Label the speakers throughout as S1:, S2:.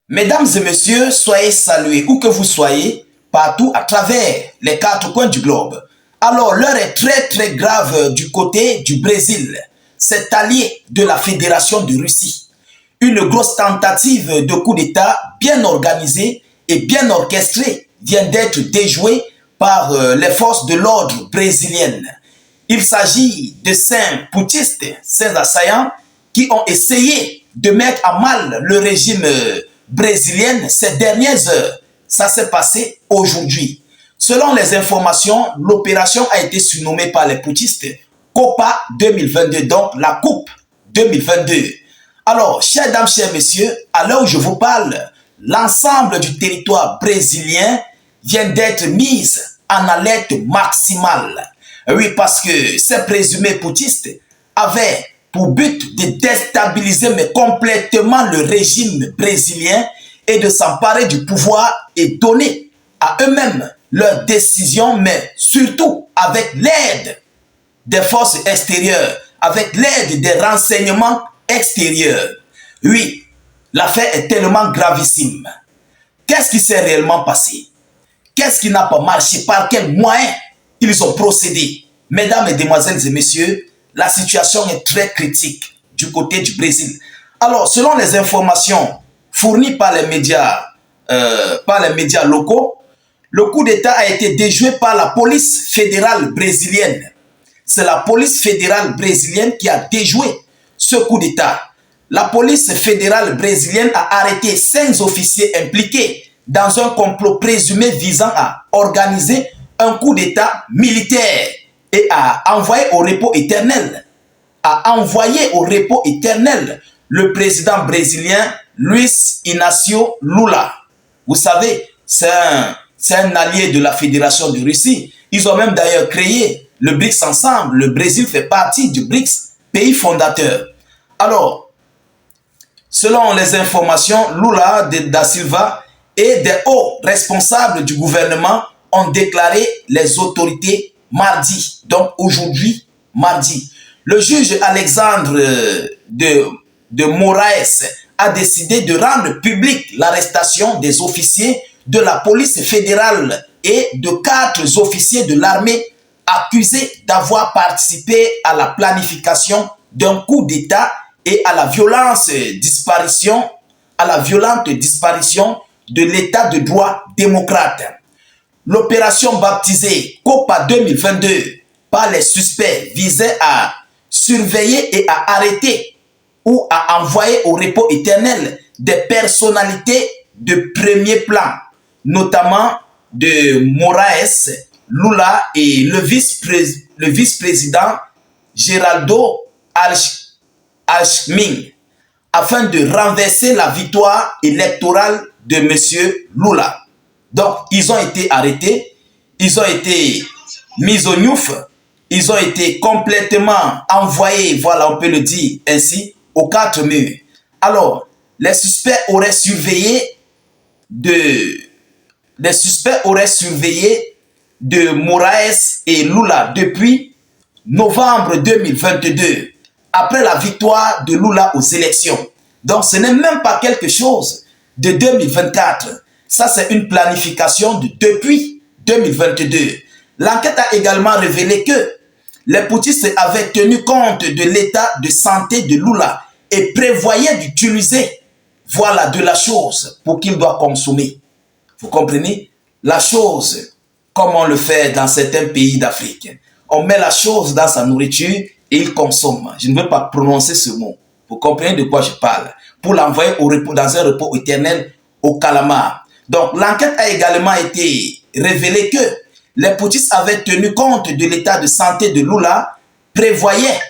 S1: Mesdames et messieurs, soyez salués où que vous soyez, partout à travers les quatre coins du globe. Alors, l'heure est très grave du côté du Brésil, cet allié de la Fédération de Russie. Une grosse tentative de coup d'État bien organisée et bien orchestrée vient d'être déjouée par les forces de l'ordre brésiliennes. Il s'agit de saints putschistes, saints assaillants, qui ont essayé de mettre à mal le régime brésilien ces dernières heures. Ça s'est passé aujourd'hui. Selon les informations, l'opération a été surnommée par les putschistes Copa 2022, donc la Coupe 2022. Alors, chères dames, chers messieurs, à l'heure où je vous parle, l'ensemble du territoire brésilien vient d'être mis en alerte maximale. Oui, parce que ces présumés putschistes avaient pour but de déstabiliser mais complètement le régime brésilien et de s'emparer du pouvoir et donner à eux-mêmes leurs décisions, mais surtout avec l'aide des forces extérieures, avec l'aide des renseignements extérieurs. Oui, l'affaire est tellement gravissime. Qu'est-ce qui s'est réellement passé? Qu'est-ce qui n'a pas marché? Par quels moyens ils ont procédé? Mesdames, mesdemoiselles et messieurs, la situation est très critique du côté du Brésil. Alors, selon les informations fournies par les médias locaux, le coup d'État a été déjoué par la police fédérale brésilienne. C'est la police fédérale brésilienne qui a déjoué ce coup d'État. La police fédérale brésilienne a arrêté 5 officiers impliqués dans un complot présumé visant à organiser un coup d'État militaire et à envoyer au repos éternel, le président brésilien Luiz Inácio Lula. Vous savez, c'est un allié de la Fédération de Russie. Ils ont même d'ailleurs créé le BRICS ensemble. Le Brésil fait partie du BRICS, pays fondateur. Alors, selon les informations, Lula da Silva et des hauts responsables du gouvernement ont déclaré les autorités mardi, donc aujourd'hui, mardi. Le juge Alexandre de Moraes a décidé de rendre publique l'arrestation des officiers de la police fédérale et de 4 officiers de l'armée accusés d'avoir participé à la planification d'un coup d'État et à la violente disparition de l'État de droit démocrate. L'opération baptisée Copa 2022 par les suspects visait à surveiller et à arrêter ou à envoyer au repos éternel des personnalités de premier plan, notamment de Moraes, Lula et le vice-président Geraldo Alckmin, afin de renverser la victoire électorale de M. Lula. Donc, ils ont été arrêtés, ils ont été mis au gnouf, ils ont été complètement envoyés, voilà, on peut le dire ainsi, aux 4 murs. Alors, les suspects auraient surveillé de Moraes et Lula depuis novembre 2022, après la victoire de Lula aux élections. Donc, ce n'est même pas quelque chose de 2024. Ça, c'est une planification depuis 2022. L'enquête a également révélé que les putschistes avaient tenu compte de l'état de santé de Lula et prévoyaient d'utiliser, voilà, de la chose pour qu'il doit consommer. Vous comprenez? La chose, comme on le fait dans certains pays d'Afrique. On met la chose dans sa nourriture et il consomme. Je ne veux pas prononcer ce mot. Vous comprenez de quoi je parle? Pour l'envoyer au repos, dans un repos éternel au Calamar. Donc, l'enquête a également été révélée que les putschistes avaient tenu compte de l'état de santé de Lula, prévoyaient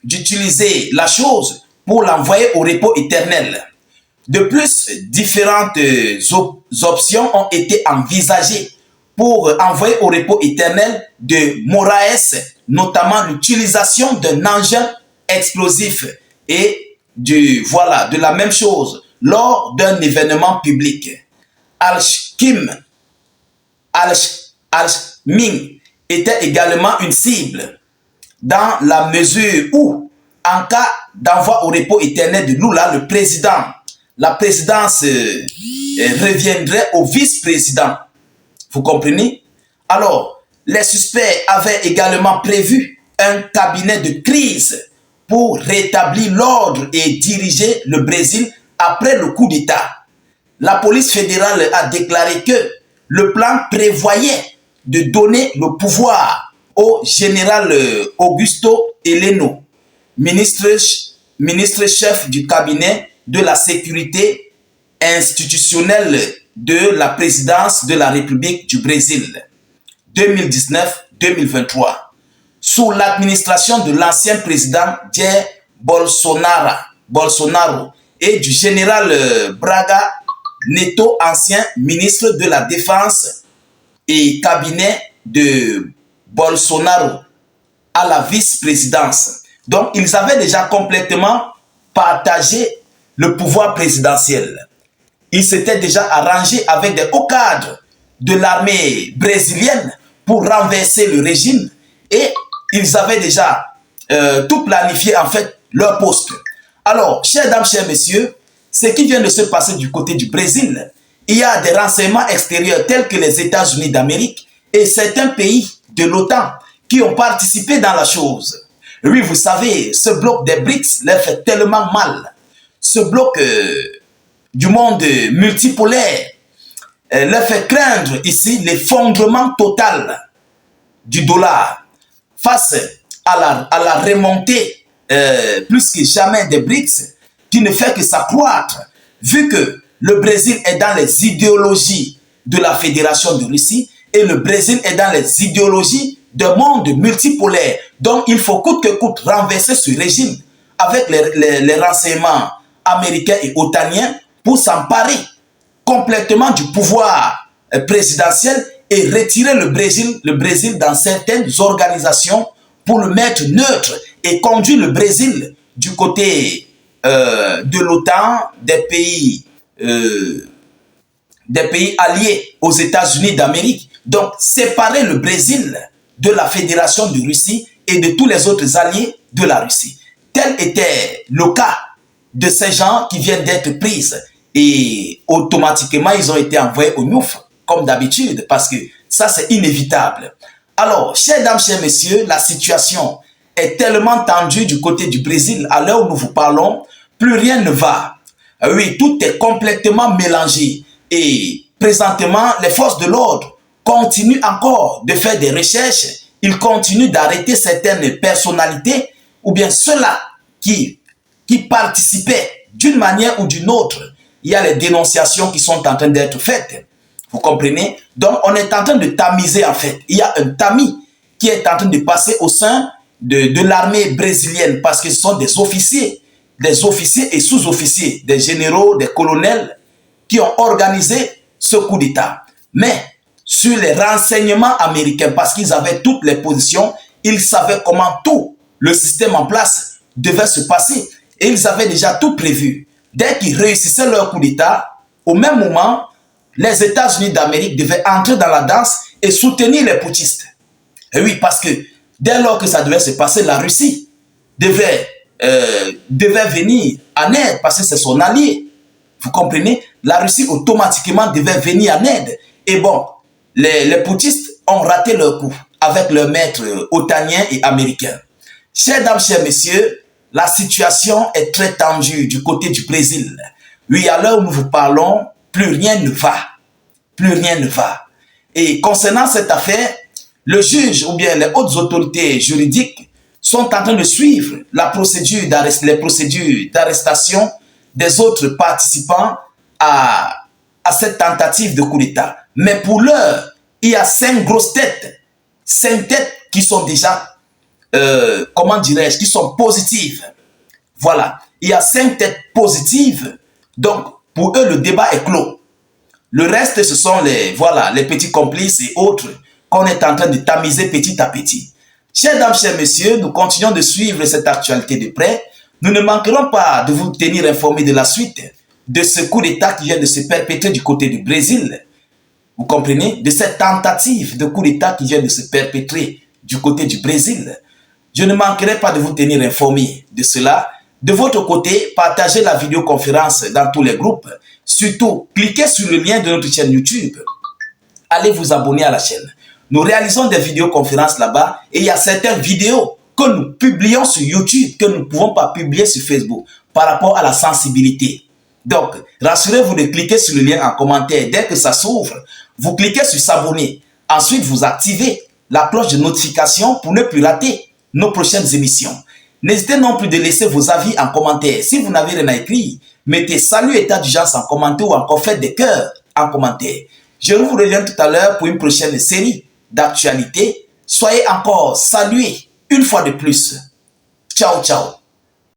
S1: d'utiliser la chose pour l'envoyer au repos éternel. De plus, différentes options ont été envisagées pour envoyer au repos éternel de Moraes, notamment l'utilisation d'un engin explosif et de la même chose lors d'un événement public. Alckmin était également une cible dans la mesure où, en cas d'envoi au repos éternel de Lula, le président la présidence reviendrait au vice-président. Vous comprenez? Alors, les suspects avaient également prévu un cabinet de crise pour rétablir l'ordre et diriger le Brésil après le coup d'État. La police fédérale a déclaré que le plan prévoyait de donner le pouvoir au général Augusto Heleno, ministre chef du cabinet de la sécurité institutionnelle de la présidence de la République du Brésil 2019-2023, sous l'administration de l'ancien président Jair Bolsonaro et du général Braga Neto, ancien ministre de la Défense et cabinet de Bolsonaro à la vice-présidence. Donc, ils avaient déjà complètement partagé le pouvoir présidentiel. Ils s'étaient déjà arrangés avec des hauts cadres de l'armée brésilienne pour renverser le régime et ils avaient déjà tout planifié, en fait, leur poste. Alors, chers dames, chers messieurs, ce qui vient de se passer du côté du Brésil, il y a des renseignements extérieurs tels que les États-Unis d'Amérique et certains pays de l'OTAN qui ont participé dans la chose. Oui, vous savez, ce bloc des BRICS leur fait tellement mal. Ce bloc du monde multipolaire leur fait craindre ici l'effondrement total du dollar face à la remontée plus que jamais des BRICS qui ne fait que s'accroître vu que le Brésil est dans les idéologies de la Fédération de Russie et le Brésil est dans les idéologies d'un monde multipolaire. Donc il faut coûte que coûte renverser ce régime avec les renseignements américains et otaniens pour s'emparer complètement du pouvoir présidentiel et retirer le Brésil dans certaines organisations pour le mettre neutre et conduire le Brésil du côté de l'OTAN, des pays alliés aux États-Unis d'Amérique. Donc, séparer le Brésil de la Fédération de Russie et de tous les autres alliés de la Russie. Tel était le cas de ces gens qui viennent d'être pris et automatiquement, ils ont été envoyés au Nouf, comme d'habitude, parce que ça, c'est inévitable. Alors, chers dames, chers messieurs, la situation est tellement tendue du côté du Brésil, à l'heure où nous vous parlons, plus rien ne va. Oui, tout est complètement mélangé. Et présentement, les forces de l'ordre continuent encore de faire des recherches. Ils continuent d'arrêter certaines personnalités ou bien ceux-là qui participaient d'une manière ou d'une autre. Il y a les dénonciations qui sont en train d'être faites. Vous comprenez? Donc, on est en train de tamiser en fait. Il y a un tamis qui est en train de passer au sein de l'armée brésilienne parce que ce sont des officiers et sous-officiers, des généraux, des colonels qui ont organisé ce coup d'État. Mais sur les renseignements américains, parce qu'ils avaient toutes les positions, ils savaient comment tout le système en place devait se passer. Et ils avaient déjà tout prévu. Dès qu'ils réussissaient leur coup d'État, au même moment, les États-Unis d'Amérique devaient entrer dans la danse et soutenir les putschistes. Et oui, parce que dès lors que ça devait se passer, la Russie devait venir en aide parce que c'est son allié. Vous comprenez? La Russie automatiquement devait venir en aide. Et bon, les putschistes ont raté leur coup avec leurs maîtres otaniens et américains. Chers dames, chers messieurs, la situation est très tendue du côté du Brésil. Oui, à l'heure où nous vous parlons, plus rien ne va. Plus rien ne va. Et concernant cette affaire, le juge ou bien les hautes autorités juridiques sont en train de suivre les procédures d'arrestation des autres participants à cette tentative de coup d'État. Mais pour l'heure, il y a 5 grosses têtes. 5 têtes qui sont déjà, comment dirais-je, qui sont positives. Voilà. Il y a 5 têtes positives. Donc, pour eux, le débat est clos. Le reste, ce sont les petits complices et autres qu'on est en train de tamiser petit à petit. Chers dames, chers messieurs, nous continuons de suivre cette actualité de près. Nous ne manquerons pas de vous tenir informés de la suite de ce coup d'État qui vient de se perpétrer du côté du Brésil. Vous comprenez? De cette tentative de coup d'État qui vient de se perpétrer du côté du Brésil. Je ne manquerai pas de vous tenir informés de cela De votre côté, partagez la vidéoconférence dans tous les groupes. Surtout, cliquez sur le lien de notre chaîne YouTube. Allez vous abonner à la chaîne. Nous réalisons des vidéoconférences là-bas et il y a certaines vidéos que nous publions sur YouTube que nous ne pouvons pas publier sur Facebook par rapport à la sensibilité. Donc, rassurez-vous de cliquer sur le lien en commentaire dès que ça s'ouvre. Vous cliquez sur s'abonner. Ensuite, vous activez la cloche de notification pour ne plus rater nos prochaines émissions. N'hésitez non plus de laisser vos avis en commentaire. Si vous n'avez rien à écrire, mettez salut état d'urgence en commentaire ou encore faites des cœurs en commentaire. Je vous reviens tout à l'heure pour une prochaine série d'actualités. Soyez encore salués une fois de plus. Ciao, ciao.